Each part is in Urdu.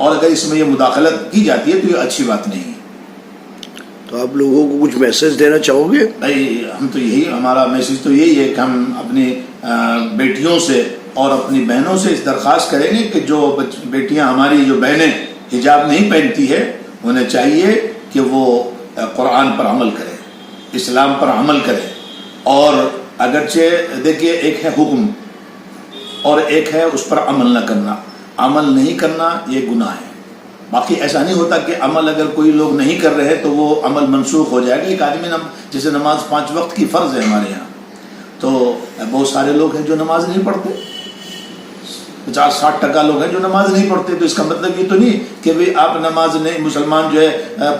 اور اگر اس میں یہ مداخلت کی جاتی ہے تو یہ اچھی بات نہیں ہے. تو آپ لوگوں کو کچھ میسج دینا چاہو گے؟ بھائی ہم تو یہی, ہمارا میسج تو یہی ہے کہ ہم اپنی بیٹیوں سے اور اپنی بہنوں سے اس درخواست کریں گے کہ جو بیٹیاں ہماری, جو بہنیں حجاب نہیں پہنتی ہے, انہیں چاہیے کہ وہ قرآن پر عمل کرے, اسلام پر عمل کرے. اور اگرچہ دیکھیے ایک ہے حکم اور ایک ہے اس پر عمل نہ کرنا. عمل نہیں کرنا یہ گناہ ہے. باقی ایسا نہیں ہوتا کہ عمل اگر کوئی لوگ نہیں کر رہے تو وہ عمل منسوخ ہو جائے گا. ایک آدمی جیسے نماز 5 وقت کی فرض ہے ہمارے یہاں, تو بہت سارے لوگ ہیں جو نماز نہیں پڑھتے, 50-60% لوگ ہیں جو نماز نہیں پڑھتے. تو اس کا مطلب یہ تو نہیں کہ بھئی آپ نماز نہیں, مسلمان جو ہے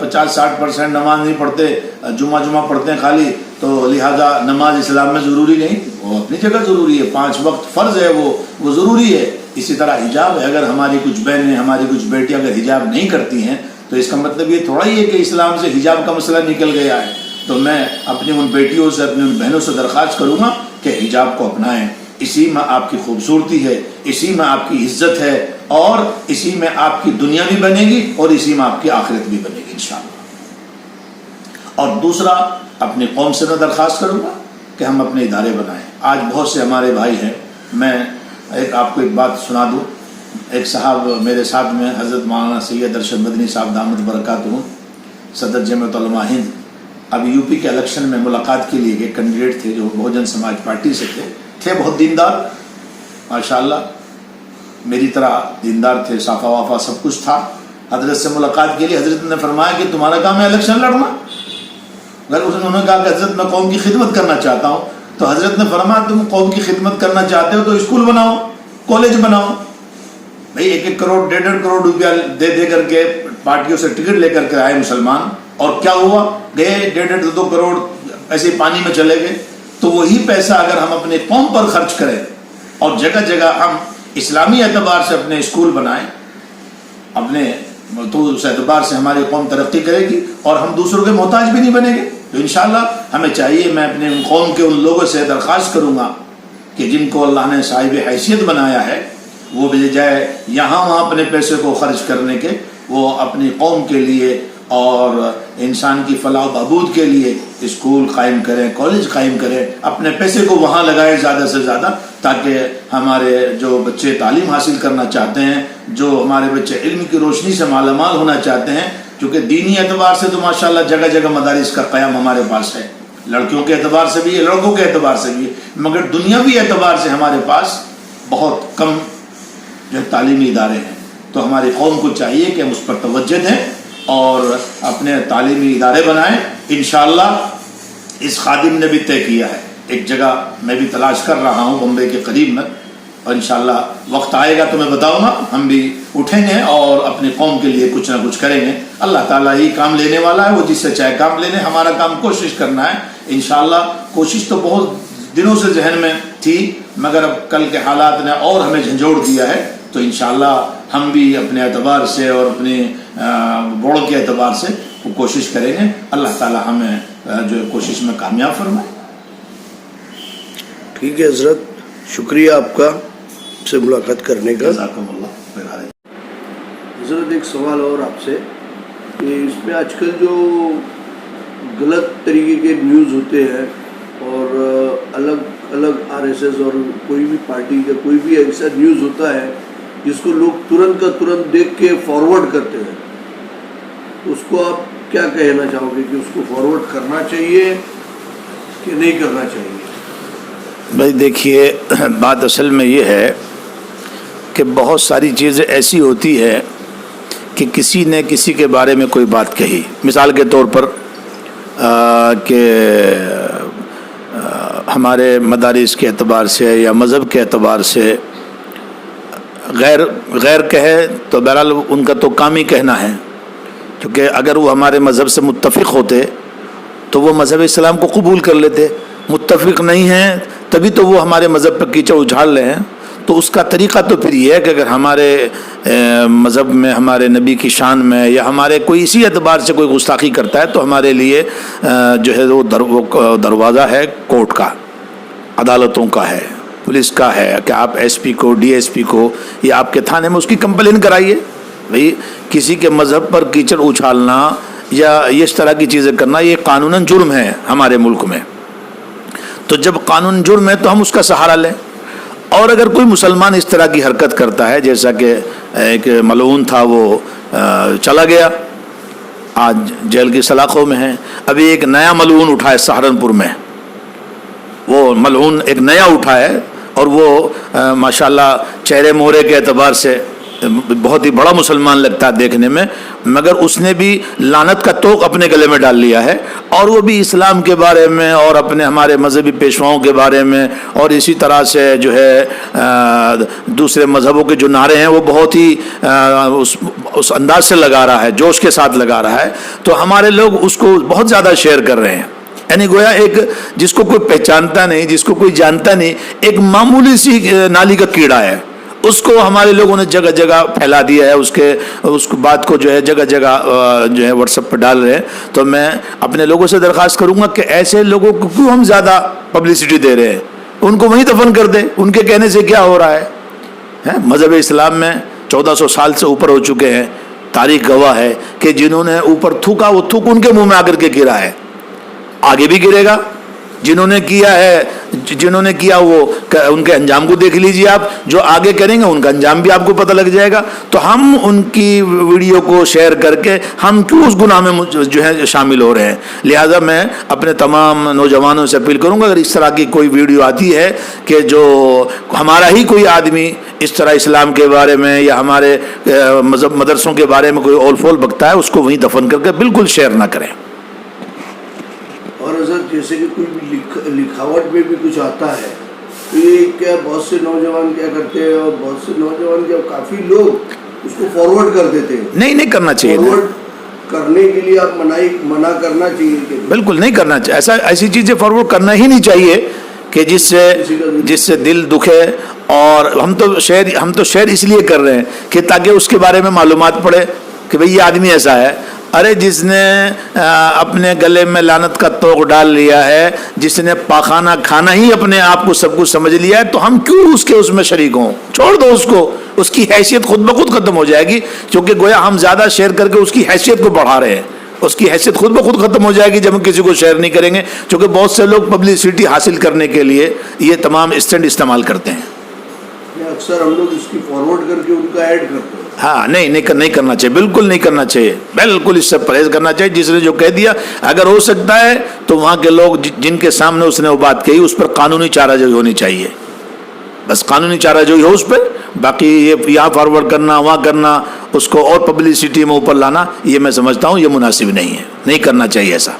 50-60% نماز نہیں پڑھتے, جمعہ پڑھتے ہیں خالی, تو لہذا نماز اسلام میں ضروری نہیں. وہ اپنی جگہ ضروری ہے, 5 وقت فرض ہے, وہ ضروری ہے. اسی طرح حجاب ہے, اگر ہماری کچھ بہنیں, ہماری کچھ بیٹیاں اگر حجاب نہیں کرتی ہیں تو اس کا مطلب یہ تھوڑا ہی ہے کہ اسلام سے حجاب کا مسئلہ نکل گیا ہے. تو میں اپنی ان بیٹیوں سے, اپنی ان بہنوں سے درخواست کروں گا کہ حجاب کو اپنائیں. اسی میں آپ کی خوبصورتی ہے, اسی میں آپ کی عزت ہے, اور اسی میں آپ کی دنیا بھی بنے گی اور اسی میں آپ کی آخرت بھی بنے گی انشاءاللہ. اور دوسرا, اپنی قوم سے میں درخواست کروں گا کہ ہم اپنے ادارے بنائیں. آج بہت سے ہمارے بھائی ہیں, میں آپ کو ایک بات سنا دوں. ایک صاحب میرے ساتھ میں, حضرت مولانا سید ارشد مدنی صاحب دامت برکاتہ, صدر جمعیت علماء ہند, اب یو پی کے الیکشن میں ملاقات کے لیے ایک کینڈیڈیٹ تھے جو بہوجن سماج پارٹی سے تھے بہت دیندار ماشاءاللہ, میری طرح دیندار تھے, صافہ وافہ سب کچھ تھا. حضرت سے ملاقات کے لیے حضرت نے فرمایا کہ تمہارا کام ہے الیکشن لڑنا. اگر انہوں نے کہا کہ حضرت میں قوم کی خدمت کرنا چاہتا ہوں, تو حضرت نے فرمایا تم قوم کی خدمت کرنا چاہتے ہو تو اسکول بناؤ, کالج بناؤ. بھئی 1-1 کروڑ 1.5 کروڑ روپیہ دے کر کے پارٹیوں سے ٹکٹ لے کر کے آئے مسلمان, اور کیا ہوا, گئے 1.5-2 کروڑ ایسے پانی میں چلے گئے. تو وہی پیسہ اگر ہم اپنے قوم پر خرچ کریں اور جگہ جگہ ہم اسلامی اعتبار سے اپنے اسکول بنائیں اپنے, تو اس اعتبار سے ہماری قوم ترقی کرے گی اور ہم دوسروں کے محتاج بھی نہیں بنیں گے. تو انشاءاللہ ہمیں چاہیے, میں اپنے قوم کے ان لوگوں سے درخواست کروں گا کہ جن کو اللہ نے صاحب حیثیت بنایا ہے, وہ بجائے یہاں وہاں اپنے پیسے کو خرچ کرنے کے, وہ اپنی قوم کے لیے اور انسان کی فلاح و بہبود کے لیے اسکول قائم کریں, کالج قائم کریں, اپنے پیسے کو وہاں لگائیں زیادہ سے زیادہ, تاکہ ہمارے جو بچے تعلیم حاصل کرنا چاہتے ہیں, جو ہمارے بچے علم کی روشنی سے مالا مال ہونا چاہتے ہیں, کیونکہ دینی اعتبار سے تو ماشاءاللہ جگہ جگہ مدارس کا قیام ہمارے پاس ہے, لڑکیوں کے اعتبار سے بھی ہے, لڑکوں کے اعتبار سے بھی ہے, مگر دنیاوی اعتبار سے ہمارے پاس بہت کم جو تعلیمی ادارے ہیں. تو ہماری قوم کو چاہیے کہ ہم اس پر توجہ دیں اور اپنے تعلیمی ادارے بنائیں. انشاءاللہ اس خادم نے بھی طے کیا ہے, ایک جگہ میں بھی تلاش کر رہا ہوں بمبئی کے قریب میں, اور انشاءاللہ وقت آئے گا تو میں بتاؤں گا, ہم بھی اٹھیں گے اور اپنی قوم کے لیے کچھ نہ کچھ کریں گے. اللہ تعالیٰ ہی کام لینے والا ہے, وہ جس سے چاہے کام لینے, ہمارا کام کوشش کرنا ہے. انشاءاللہ کوشش تو بہت دنوں سے ذہن میں تھی, مگر اب کل کے حالات نے اور ہمیں جھنجھوڑ دیا ہے. تو انشاءاللہ ہم بھی اپنے اعتبار سے اور اپنے بوڑ کے اعتبار سے وہ کوشش کریں گے. اللہ تعالیٰ ہمیں جو کوشش میں کامیاب فرمائے. ٹھیک ہے حضرت, شکریہ آپ کا سے ملاقات کرنے کا. جزاکم اللہ. حضرت ایک سوال اور آپ سے, کہ اس میں آج کل جو غلط طریقے کے نیوز ہوتے ہیں اور الگ الگ RSS اور کوئی بھی پارٹی کا کوئی بھی ایسا نیوز ہوتا ہے جس کو لوگ ترنت کا ترنت دیکھ کے فارورڈ کرتے ہیں, اس کو آپ کیا کہنا چاہو گے کہ اس کو فارورڈ کرنا چاہیے کہ نہیں کرنا چاہیے؟ بھائی دیکھیے, بات اصل میں یہ ہے کہ بہت ساری چیزیں ایسی ہوتی ہے کہ کسی نے کسی کے بارے میں کوئی بات کہی, مثال کے طور پر کہ ہمارے مدارس کے اعتبار سے یا مذہب کے اعتبار سے غیر کہے تو بہرحال ان کا تو کام ہی کہنا ہے, کیونکہ اگر وہ ہمارے مذہب سے متفق ہوتے تو وہ مذہب اسلام کو قبول کر لیتے. متفق نہیں ہیں تبھی تو وہ ہمارے مذہب پر کیچڑ اچھال رہے ہیں. تو اس کا طریقہ تو پھر یہ ہے کہ اگر ہمارے مذہب میں, ہمارے نبی کی شان میں, یا ہمارے کوئی اسی اعتبار سے کوئی گستاخی کرتا ہے تو ہمارے لیے جو ہے وہ دروازہ ہے کورٹ کا, عدالتوں کا ہے, پولیس کا ہے, کہ آپ SP کو, DSP کو یا آپ کے تھانے میں اس کی کمپلین کرائیے. بھئی کسی کے مذہب پر کیچڑ اچھالنا یا اس طرح کی چیزیں کرنا یہ قانوناً جرم ہے ہمارے ملک میں. تو جب قانون جرم ہے تو ہم اس کا سہارا لیں. اور اگر کوئی مسلمان اس طرح کی حرکت کرتا ہے، جیسا کہ ایک ملعون تھا وہ چلا گیا، آج جیل کی سلاخوں میں ہے. ابھی ایک نیا ملعون اٹھا ہے سہارنپور میں، وہ ملعون ایک نیا اٹھا ہے اور وہ ماشاءاللہ چہرے مہرے کے اعتبار سے بہت ہی بڑا مسلمان لگتا ہے دیکھنے میں، مگر اس نے بھی لعنت کا طوق اپنے گلے میں ڈال لیا ہے. اور وہ بھی اسلام کے بارے میں اور اپنے ہمارے مذہبی پیشواؤں کے بارے میں اور اسی طرح سے جو ہے دوسرے مذہبوں کے جو نعرے ہیں وہ بہت ہی اس انداز سے لگا رہا ہے، جوش کے ساتھ لگا رہا ہے. تو ہمارے لوگ اس کو بہت زیادہ شیئر کر رہے ہیں. یعنی گویا ایک جس کو کوئی پہچانتا نہیں، جس کو کوئی جانتا نہیں، ایک معمولی سی نالی کا کیڑا ہے، اس کو ہمارے لوگوں نے جگہ جگہ پھیلا دیا ہے. اس بات کو جو ہے جگہ جگہ جو ہے واٹس ایپ پہ ڈال رہے ہیں. تو میں اپنے لوگوں سے درخواست کروں گا کہ ایسے لوگوں کو کیوں ہم زیادہ پبلسٹی دے رہے ہیں؟ ان کو وہیں دفن کر دیں. ان کے کہنے سے کیا ہو رہا ہے؟ مذہب اسلام میں 1400 سال سے اوپر ہو چکے ہیں. تاریخ گواہ ہے کہ جنہوں نے اوپر تھوکا وہ تھوک ان کے منہ میں آ کر کے گرا ہے، آگے بھی گرے گا. جنہوں نے کیا وہ ان کے انجام کو دیکھ لیجیے آپ. جو آگے کریں گے ان کا انجام بھی آپ کو پتہ لگ جائے گا. تو ہم ان کی ویڈیو کو شیئر کر کے ہم کیوں اس گناہ میں جو ہے شامل ہو رہے ہیں؟ لہذا میں اپنے تمام نوجوانوں سے اپیل کروں گا، اگر اس طرح کی کوئی ویڈیو آتی ہے کہ جو ہمارا ہی کوئی آدمی اس طرح اسلام کے بارے میں یا ہمارے مدرسوں کے بارے میں کوئی اول فول بکتا ہے، اس کو وہیں دفن کر کے بالکل شیئر نہ کریں. اور حضرت جیسے کہ کوئی بھی لکھاوٹ میں بھی کچھ آتا ہے تو یہ کیا بہت سے نوجوان کیا کرتے ہیں، اور بہت سے نوجوان کیا کافی لوگ اس کو فارورڈ کر دیتے ہیں. نہیں کرنا چاہیے. فارورڈ کرنے کے لیے آپ منع کرنا چاہیے کہ بالکل نہیں کرنا چاہیے. ایسی چیزیں فارورڈ کرنا ہی نہیں چاہیے کہ جس سے دل دکھے. اور ہم تو شیئر اس لیے کر رہے ہیں کہ تاکہ اس کے بارے میں معلومات پڑے کہ بھئی یہ آدمی ایسا ہے. ارے جس نے اپنے گلے میں لعنت کا طوق ڈال لیا ہے، جس نے پاخانہ کھانا ہی اپنے آپ کو سب کچھ سمجھ لیا ہے، تو ہم کیوں اس میں شریک ہوں؟ چھوڑ دو اس کو. اس کی حیثیت خود بخود ختم ہو جائے گی، کیونکہ گویا ہم زیادہ شیئر کر کے اس کی حیثیت کو بڑھا رہے ہیں. اس کی حیثیت خود بخود ختم ہو جائے گی جب ہم کسی کو شیئر نہیں کریں گے. کیونکہ بہت سے لوگ پبلسٹی حاصل کرنے کے لیے یہ تمام اسٹنٹ استعمال کرتے ہیں. اکثر ہم لوگ اس کی فارورڈ کر کے ان کا ایڈ کرتے ہیں. ہاں نہیں کرنا چاہیے. بالکل نہیں کرنا چاہیے. بالکل اس سے پرہیز کرنا چاہیے. جس نے جو کہہ دیا، اگر ہو سکتا ہے تو وہاں کے لوگ جن کے سامنے اس نے وہ بات کہی اس پر قانونی چارہ جوئی ہونی چاہیے. بس قانونی چارہ جوئی ہو اس پر. باقی یہ یہاں فارورڈ کرنا، وہاں کرنا، اس کو اور پبلسٹی میں اوپر لانا، یہ میں سمجھتا ہوں یہ مناسب نہیں ہے. نہیں کرنا چاہیے ایسا.